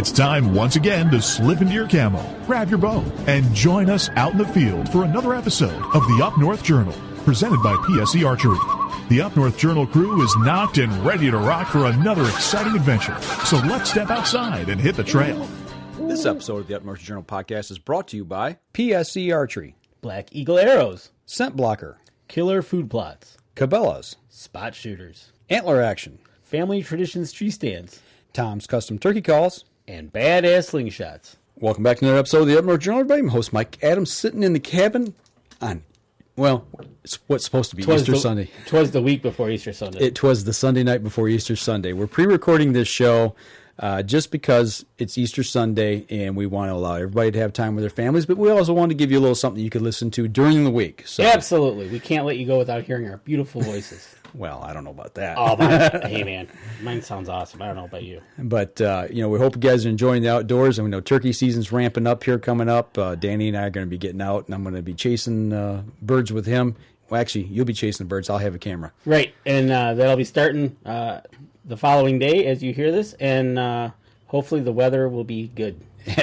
It's time once again to slip into your camo, grab your bow, and join us out in the field for another episode of the Up North Journal, presented by PSE Archery. The Up North Journal crew is knocked and ready to rock for another exciting adventure. So let's step outside and hit the trail. This episode of the Up North Journal podcast is brought to you by PSE Archery, Black Eagle Arrows, Scent Blocker, Killer Food Plots, Cabela's, Spot Shooters, Antler Action, Family Traditions Tree Stands, Tom's Custom Turkey Calls, and Badass Slingshots. Welcome back to another episode of the Up North Journal, everybody. I'm host Mike Adams, sitting in the cabin on, well, it's what's supposed to be Easter Sunday. Twas the week before Easter Sunday. It was the Sunday night before Easter Sunday. We're pre-recording this show just because it's Easter Sunday and we want to allow everybody to have time with their families, but we also want to give you a little something you could listen to during the week. So, absolutely. We can't let you go without hearing our beautiful voices. Well, I don't know about that. Oh, hey, man. Mine sounds awesome. I don't know about you. But, we hope you guys are enjoying the outdoors. And we know turkey season's ramping up here coming up. Danny and I are going to be getting out, and I'm going to be chasing birds with him. Well, actually, you'll be chasing the birds. I'll have a camera. Right, and that'll be starting the following day as you hear this, and hopefully the weather will be good.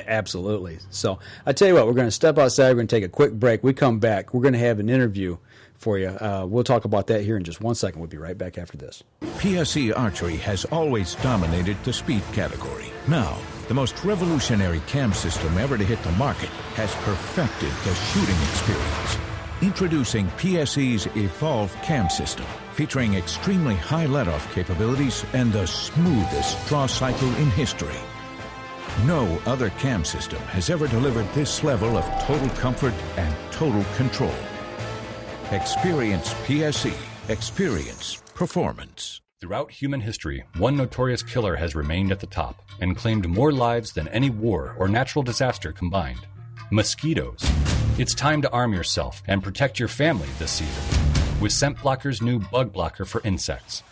Absolutely. So I tell you what, we're going to step outside. We're going to take a quick break. We come back. We're going to have an interview for you. We'll talk about that here in just 1 second. We'll be right back after this. PSE Archery has always dominated the speed category. Now, the most revolutionary cam system ever to hit the market has perfected the shooting experience. Introducing PSE's Evolve Cam System, featuring extremely high let-off capabilities and the smoothest draw cycle in history. No other cam system has ever delivered this level of total comfort and total control. Experience PSE. Experience performance. Throughout human history, one notorious killer has remained at the top and claimed more lives than any war or natural disaster combined. Mosquitoes. It's time to arm yourself and protect your family this season with Scent Blocker's new Bug Blocker for insects.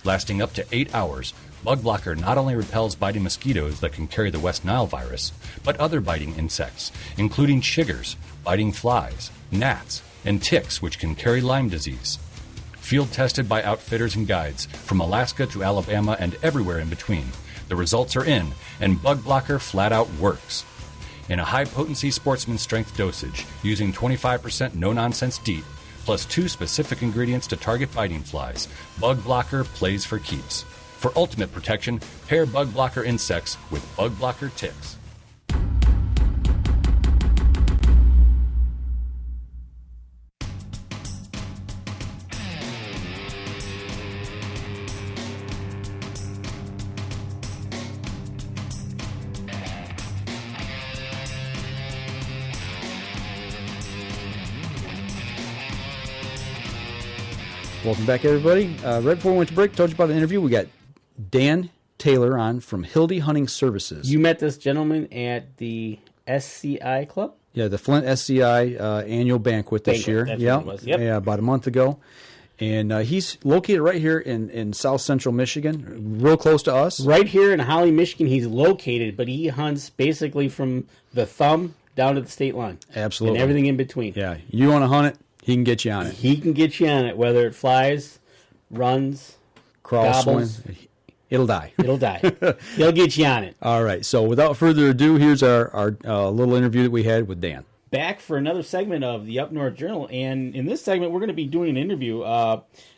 Lasting up to 8 hours, Bug Blocker not only repels biting mosquitoes that can carry the West Nile virus, but other biting insects, including chiggers, biting flies, gnats, and ticks which can carry Lyme disease. Field tested by outfitters and guides from Alaska to Alabama and everywhere in between. The results are in, and Bug Blocker flat out works. In a high-potency sportsman strength dosage, using 25% no-nonsense DEET, plus 2 specific ingredients to target biting flies, Bug Blocker plays for keeps. For ultimate protection, pair Bug Blocker insects with Bug Blocker ticks. Welcome back, everybody. Right before we went to break, told you about an interview. We got Dan Taylor on from Hilde Hunting Services. You met this gentleman at the SCI Club? Yeah, the Flint SCI annual banquet this year. That's yeah, what it was. Yep. Yeah, about a month ago. And he's located right here in South Central Michigan, real close to us. Right here in Holly, Michigan, he's located, but he hunts basically from the thumb down to the state line. Absolutely. And everything in between. Yeah, you want to hunt it, he can get you on it. He can get you on it, whether it flies, runs, Crawls, gobbles. swims, it'll die. It'll die. He'll get you on it. All right, so without further ado, here's our little interview that we had with Dan. Back for another segment of the Up North Journal, and in this segment, we're going to be doing an interview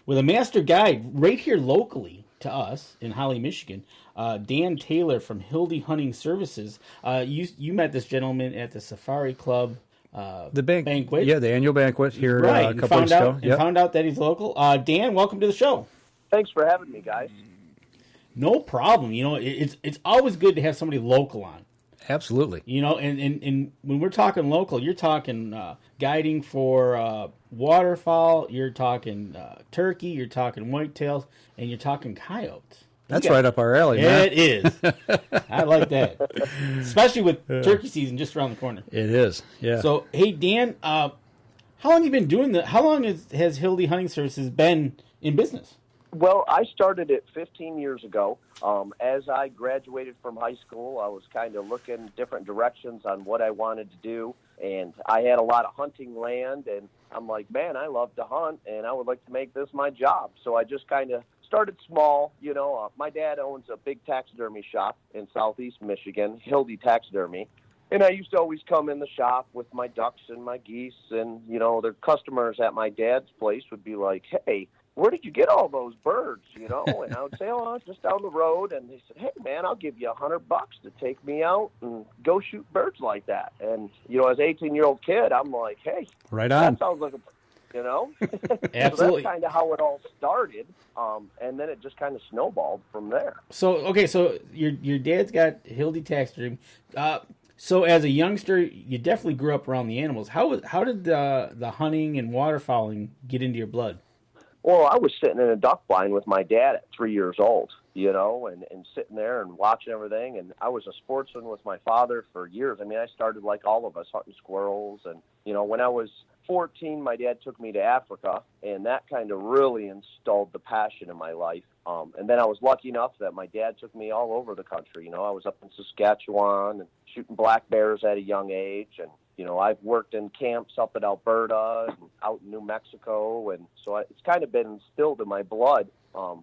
with a master guide right here locally to us in Holly, Michigan, Dan Taylor from Hilde Hunting Services. You met this gentleman at the Safari Club banquet. Yeah, the annual banquet here right, a couple weeks ago. And found out that he's local. Dan, welcome to the show. Thanks for having me, guys. No problem. You know, it's always good to have somebody local on. Absolutely. You know, and when we're talking local, you're talking guiding for waterfowl, you're talking turkey, you're talking whitetails, and you're talking coyotes. That's right up our alley, man. It is. I like that. Especially with turkey season just around the corner. It is, yeah. So, hey, Dan, how long have you been doing that? How long has Hilde Hunting Services been in business? Well, I started it 15 years ago. As I graduated from high school, I was kind of looking different directions on what I wanted to do. And I had a lot of hunting land, and I'm like, man, I love to hunt, and I would like to make this my job. So I just kind of started small. My dad owns a big taxidermy shop in southeast Michigan, Hilde Taxidermy. And I used to always come in the shop with my ducks and my geese, and, the customers at my dad's place would be like, hey, where did you get all those birds, And I would say, oh, just down the road. And they said, hey, man, I'll give you $100 to take me out and go shoot birds like that. And, as an 18-year-old kid, I'm like, hey, right on. That sounds like Absolutely. So that's kind of how it all started. And then it just kind of snowballed from there. So your dad's got Hilde Taxidermy. So as a youngster, you definitely grew up around the animals. How did the hunting and waterfowling get into your blood? Well, I was sitting in a duck blind with my dad at 3 years old, and sitting there and watching everything. And I was a sportsman with my father for years. I mean, I started like all of us, hunting squirrels. And, when I was 14, my dad took me to Africa, and that kind of really installed the passion in my life. And then I was lucky enough that my dad took me all over the country. I was up in Saskatchewan and shooting black bears at a young age. And, I've worked in camps up in Alberta and out in New Mexico. And so it's kind of been instilled in my blood.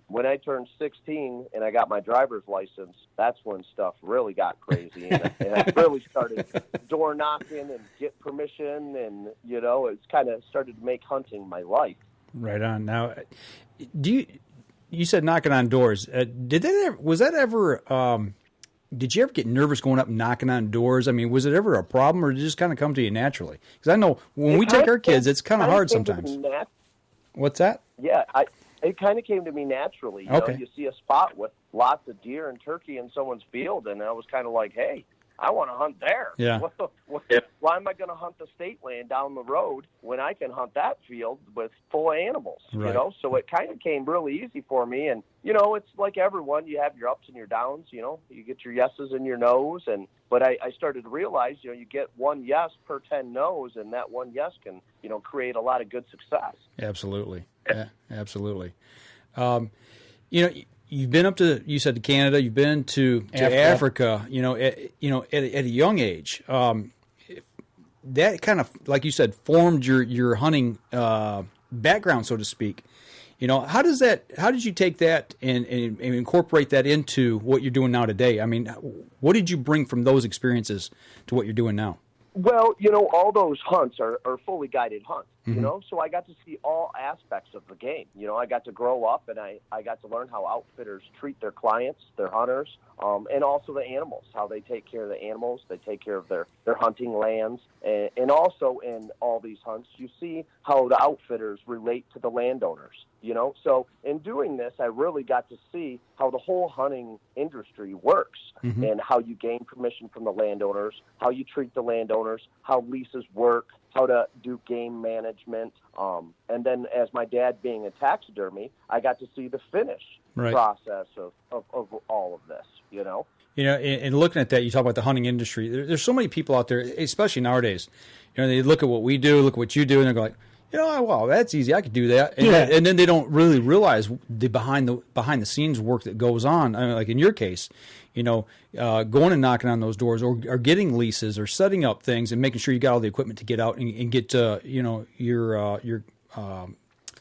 When I turned 16 and I got my driver's license, that's when stuff really got crazy. And I really started door knocking and get permission. And, it's kind of started to make hunting my life. Right on. Now, you said knocking on doors. Did you ever get nervous going up and knocking on doors? I mean, was it ever a problem, or did it just kind of come to you naturally? Because I know when we take our kids, it's kind of hard sometimes. What's that? Yeah, it kind of came to me naturally. You see a spot with lots of deer and turkey in someone's field, and I was kind of like, hey, I want to hunt there. Yeah. Why am I going to hunt the state land down the road when I can hunt that field with full of animals? Right. So it kind of came really easy for me. And, it's like everyone, you have your ups and your downs, you get your yeses and your nos. But I started to realize, you get one yes per 10 no's, and that one yes can, create a lot of good success. Absolutely. Yeah, absolutely. You've been up to, you said, to Canada. You've been to Africa. At a young age. That kind of, like you said, formed your hunting background, so to speak. How did you take that and incorporate that into what you're doing now today? I mean, what did you bring from those experiences to what you're doing now? Well, all those hunts are fully guided hunts, so I got to see all aspects of the game. I got to grow up, and I got to learn how outfitters treat their clients, their hunters, and also the animals, how they take care of the animals, they take care of their hunting lands. And also in all these hunts, you see how the outfitters relate to the landowners. So in doing this, I really got to see how the whole hunting industry works, and how you gain permission from the landowners, how you treat the landowners, how leases work, how to do game management. And then as my dad being a taxidermy, I got to see the finish process of all of this, And looking at that, you talk about the hunting industry. There's so many people out there, especially nowadays. They look at what we do, look at what you do, and they're like, wow, that's easy. I could do that. And then they don't really realize the behind the scenes work that goes on. I mean, like in your case, going and knocking on those doors, or getting leases, or setting up things, and making sure you got all the equipment to get out and get your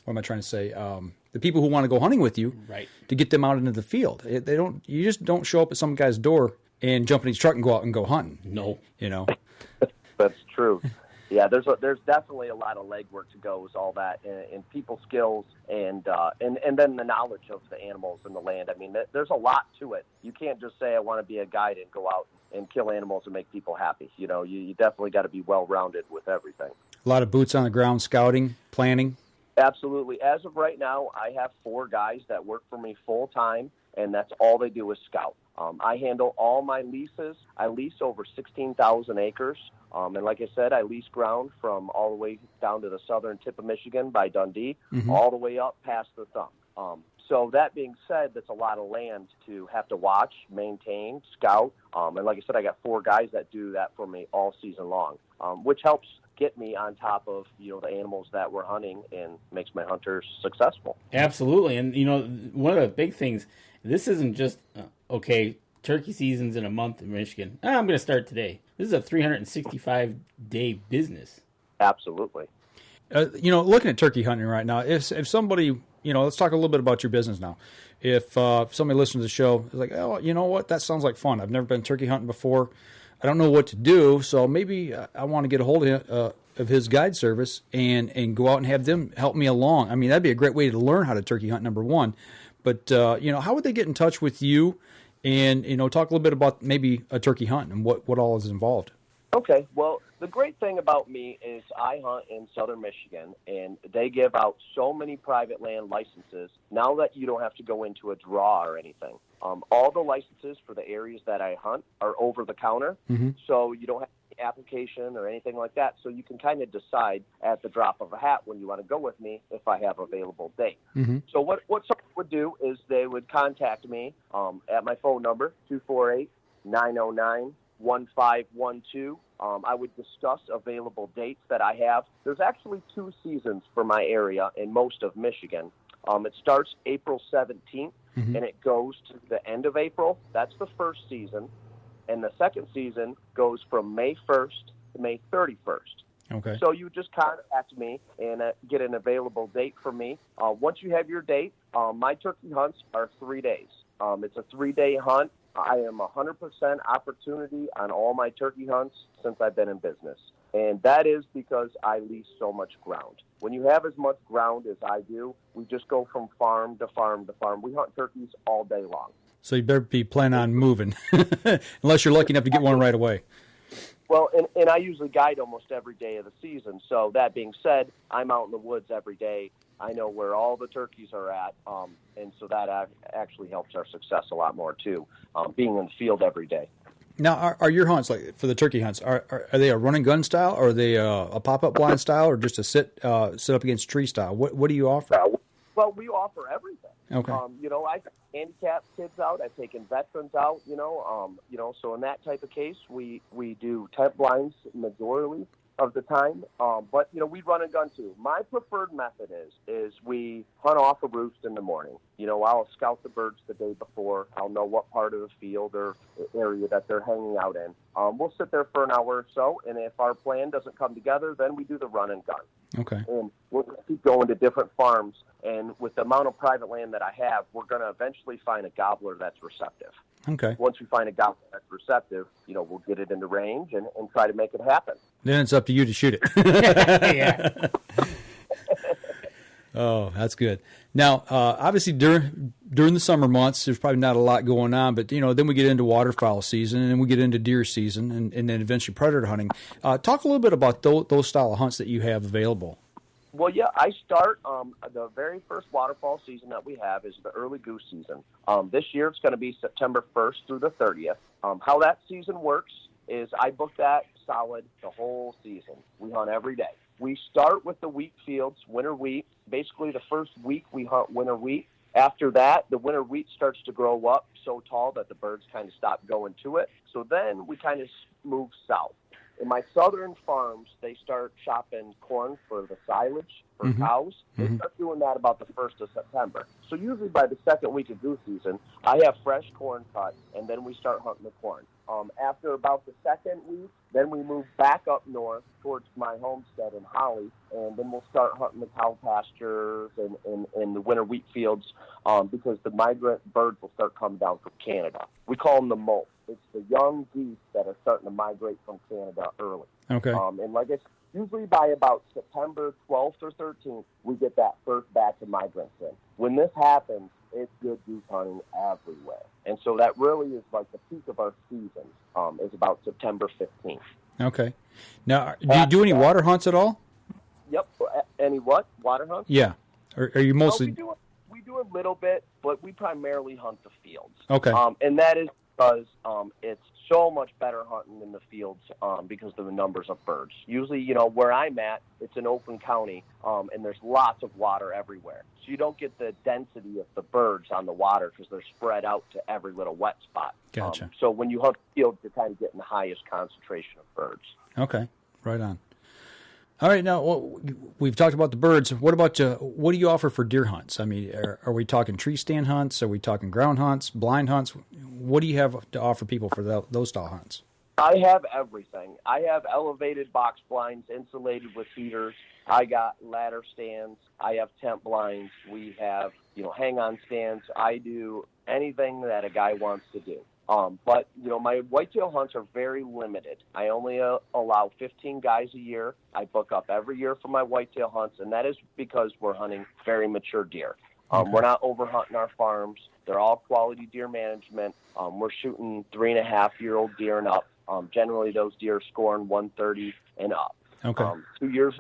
what am I trying to say? The people who want to go hunting with you, right, to get them out into the field. You just don't show up at some guy's door and jump in his truck and go out and go hunting. No, That's true. Yeah, there's definitely a lot of legwork to go with all that, and people skills, and then the knowledge of the animals and the land. I mean, there's a lot to it. You can't just say I want to be a guide and go out and kill animals and make people happy. You definitely got to be well-rounded with everything. A lot of boots on the ground, scouting, planning. Absolutely. As of right now, I have 4 guys that work for me full-time, and that's all they do is scout. I handle all my leases. I lease over 16,000 acres. And like I said, I lease ground from all the way down to the southern tip of Michigan by Dundee, all the way up past the Thumb. So that being said, that's a lot of land to have to watch, maintain, scout. And like I said, I got 4 guys that do that for me all season long, which helps get me on top of, the animals that we're hunting, and makes my hunters successful. Absolutely. And, one of the big things, this isn't just, turkey season's in a month in Michigan. I'm going to start today. This is a 365-day business. Absolutely. Looking at turkey hunting right now, if somebody let's talk a little bit about your business now. If somebody listens to the show is like, oh, you know what, that sounds like fun. I've never been turkey hunting before. I don't know what to do, so maybe I want to get a hold of his guide service and go out and have them help me along. I mean, that'd be a great way to learn how to turkey hunt, number one. But, how would they get in touch with you and, talk a little bit about maybe a turkey hunt and what all is involved? Okay, well, the great thing about me is I hunt in southern Michigan, and they give out so many private land licenses now that you don't have to go into a draw or anything. All the licenses for the areas that I hunt are over the counter, so you don't have any application or anything like that. So you can kind of decide at the drop of a hat when you want to go with me if I have available date. So what someone would do is they would contact me at my phone number, 248-909-1512. I would discuss available dates that I have. There's actually 2 seasons for my area in most of Michigan. It starts April 17th, and it goes to the end of April. That's the first season. And the second season goes from May 1st to May 31st. Okay. So you just contact me and get an available date for me. Once you have your date, my turkey hunts are 3 days. It's a 3-day hunt. I am 100% opportunity on all my turkey hunts since I've been in business. And that is because I lease so much ground. When you have as much ground as I do, we just go from farm to farm to farm. We hunt turkeys all day long. So you better be planning on moving, unless you're lucky enough to get one right away. Well, and I usually guide almost every day of the season. So that being said, I'm out in the woods every day. I know where all the turkeys are at, and so that actually helps our success a lot more, too, being in the field every day. Now, are your hunts, like for the turkey hunts, are they a run and gun style, or are they a pop-up blind style, or just a sit up against tree style? What do you offer? Well, we offer everything. Okay. I've handicapped kids out. I've taken veterans out. So in that type of case, we do tent blinds majorly of the time. But we run and gun too. My preferred method is we hunt off a roost in the morning. I'll scout the birds the day before. I'll know what part of the field or area that they're hanging out in. We'll sit there for an hour or so, and if our plan doesn't come together, then we do the run and gun. Okay. And we'll keep going to different farms, and with the amount of private land that I have, we're going to eventually find a gobbler that's receptive. Okay. Once we find a gobbler that's receptive, we'll get it into range and try to make it happen. Then it's up to you to shoot it. Yeah. Oh, that's good. Now, obviously, during the summer months, there's probably not a lot going on, but, then we get into waterfowl season, and then we get into deer season, and then eventually predator hunting. Talk a little bit about those style of hunts that you have available. Well, yeah, I start the very first waterfowl season that we have is the early goose season. This year it's going to be September 1st through the 30th. How that season works is I book that solid the whole season. We hunt every day. We start with the wheat fields, winter wheat. Basically, the first week we hunt winter wheat. After that, the winter wheat starts to grow up so tall that the birds kind of stop going to it. So then we kind of move south. In my southern farms, they start chopping corn for the silage for cows. They start doing that about the 1st of September. So usually by the second week of goose season, I have fresh corn cut, and then we start hunting the corn. After about the second week, then we move back up north towards my homestead in Holly, and then we'll start hunting the cow pastures and the winter wheat fields because the migrant birds will start coming down from Canada. We call them the molt. It's the young geese that are starting to migrate from Canada early. Okay. And like I said, usually by about September 12th or 13th, we get that first batch of migrants in. When this happens, it's good goose hunting everywhere. And so that really is like the peak of our season is about September 15th. Okay. Now, do you do any water hunts at all? Yep. Any what? Water hunts? Yeah. Or are you mostly... We do a little bit, but we primarily hunt the fields. Okay. And that is because it's so much better hunting in the fields because of the numbers of birds. Usually, where I'm at, it's an open county, and there's lots of water everywhere. So you don't get the density of the birds on the water because they're spread out to every little wet spot. Gotcha. So when you hunt the fields, you're kind of getting the highest concentration of birds. Okay, right on. All right, now we've talked about the birds. What about what do you offer for deer hunts? I mean, are we talking tree stand hunts? Are we talking ground hunts, blind hunts? What do you have to offer people for those style hunts? I have everything. I have elevated box blinds insulated with heaters. I got ladder stands. I have tent blinds. We have, hang-on stands. I do anything that a guy wants to do. But, my whitetail hunts are very limited. I only allow 15 guys a year. I book up every year for my whitetail hunts, and that is because we're hunting very mature deer. We're not over-hunting our farms. They're all quality deer management. We're shooting 3.5-year-old deer and up. Generally, those deer are scoring 130 and up. Okay. 2 years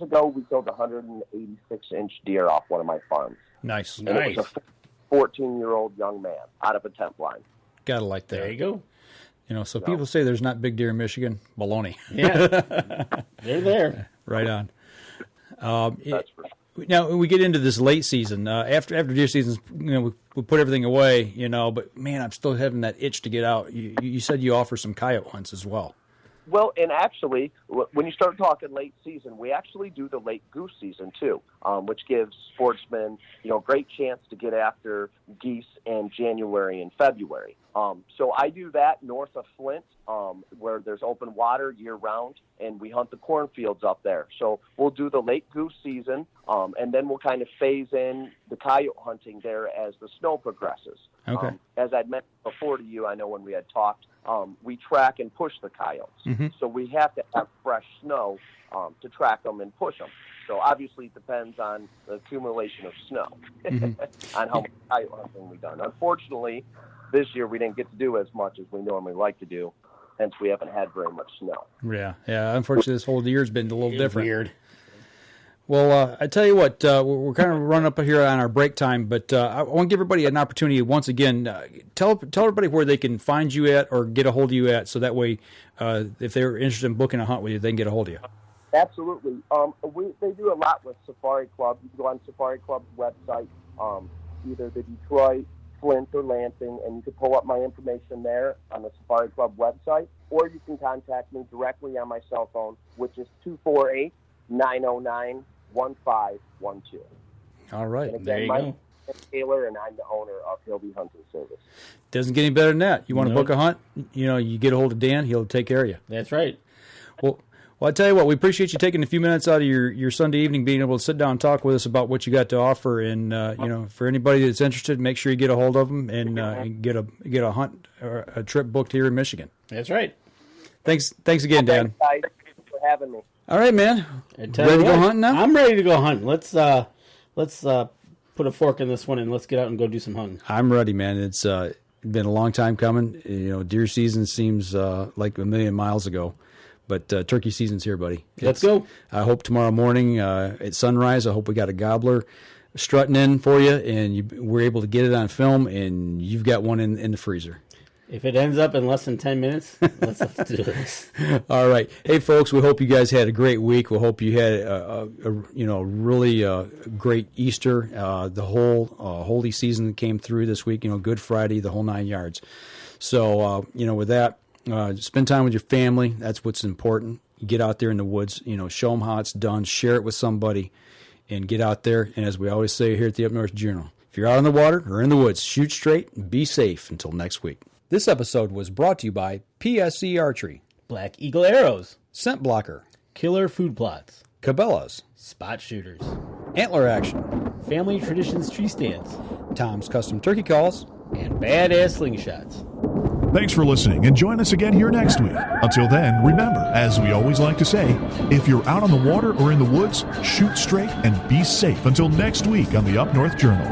ago, we killed a 186-inch deer off one of my farms. Nice. And it was a 14-year-old young man out of a tent blind. Gotta like that. There you go. So people say there's not big deer in Michigan. Baloney. Yeah. They're there. Right on. That's for sure. Now we get into this late season. After deer seasons, we put everything away, But man, I'm still having that itch to get out. You said you offer some coyote hunts as well. Well, and actually, when you start talking late season, we actually do the late goose season too, which gives sportsmen, great chance to get after geese in January and February. So I do that north of Flint, where there's open water year round, and we hunt the cornfields up there. So we'll do the late goose season, and then we'll kind of phase in the coyote hunting there as the snow progresses. Okay. As I'd mentioned before to you, I know when we had talked, we track and push the coyotes. Mm-hmm. So we have to have fresh snow to track them and push them. So obviously it depends on the accumulation of snow on how much coyote hunting we've done. Unfortunately, this year we didn't get to do as much as we normally like to do, hence we haven't had very much snow. Yeah. Unfortunately, this whole year's been a little different. Weird. Well, I tell you what, we're kind of running up here on our break time, but I want to give everybody an opportunity once again. Tell everybody where they can find you at or get a hold of you at, so that way, if they're interested in booking a hunt with you, they can get a hold of you. Absolutely. They do a lot with Safari Club. You can go on Safari Club's website, either the Detroit, Flint, or Lansing, and you can pull up my information there on the Safari Club website, or you can contact me directly on my cell phone, which is 248-909-1512. All right. And again, There you my go. name is Taylor, and I'm the owner of Hilde Hunting Services. Doesn't get any better than that. You want to Nope. book a hunt, you get a hold of Dan, he'll take care of you. That's right. Well, I tell you what, we appreciate you taking a few minutes out of your Sunday evening, being able to sit down and talk with us about what you got to offer. And for anybody that's interested, make sure you get a hold of them and get a hunt or a trip booked here in Michigan. That's right. Thanks again, Dan. Thanks, guys. Thanks for having me. All right, man. I tell Ready you to go what, hunting now? I'm ready to go hunting. Let's put a fork in this one and let's get out and go do some hunting. I'm ready, man. It's been a long time coming. Deer season seems like a million miles ago. But turkey season's here, buddy. Let's go. I hope tomorrow morning at sunrise, I hope we got a gobbler strutting in for you, and we're able to get it on film, and you've got one in the freezer. If it ends up in less than 10 minutes, let's have to do this. All right. Hey, folks, we hope you guys had a great week. We hope you had a really great Easter. The whole holy season came through this week, Good Friday, the whole 9 yards. So, with that, spend time with your family. That's what's important. Get out there in the woods, show them how it's done, share it with somebody, and get out there. And as we always say here at the Up North Journal, if you're out on the water or in the woods, shoot straight and be safe until next week. This episode was brought to you by PSC Archery, Black Eagle Arrows, Scent Blocker, Killer Food Plots, Cabela's, Spot Shooters, Antler Action, Family Traditions Tree Stands, Tom's Custom Turkey Calls, and Badass Slingshots. Thanks for listening, and join us again here next week. Until then, remember, as we always like to say, if you're out on the water or in the woods, shoot straight and be safe until next week on the Up North Journal.